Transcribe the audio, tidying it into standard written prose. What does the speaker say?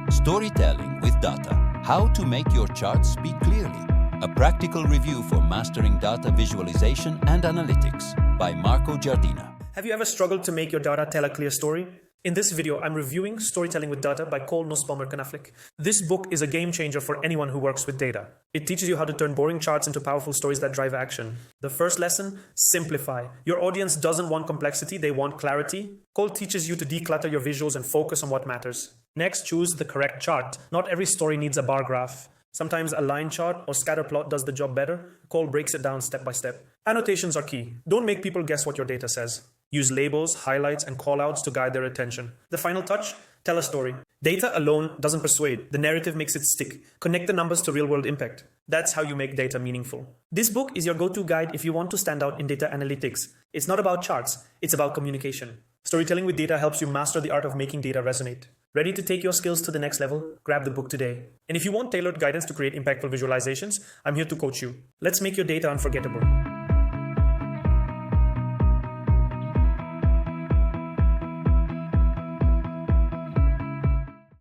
Storytelling with Data. How to make your charts speak clearly. A practical review for mastering data visualization and analytics by Marco Giardina. Have you ever struggled to make your data tell a clear story? In this video, I'm reviewing Storytelling with Data by Cole Nussbaumer Knaflic. This book is a game changer for anyone who works with data. It teaches you how to turn boring charts into powerful stories that drive action. The first lesson, simplify. Your audience doesn't want complexity, they want clarity. Cole teaches you to declutter your visuals and focus on what matters. Next, choose the correct chart. Not every story needs a bar graph. Sometimes a line chart or scatter plot does the job better. Cole breaks it down step by step. Annotations are key. Don't make people guess what your data says. Use labels, highlights, and callouts to guide their attention. The final touch, tell a story. Data alone doesn't persuade. The narrative makes it stick. Connect the numbers to real-world impact. That's how you make data meaningful. This book is your go-to guide if you want to stand out in data analytics. It's not about charts, it's about communication. Storytelling with Data helps you master the art of making data resonate. Ready to take your skills to the next level? Grab the book today. And if you want tailored guidance to create impactful visualizations, I'm here to coach you. Let's make your data unforgettable.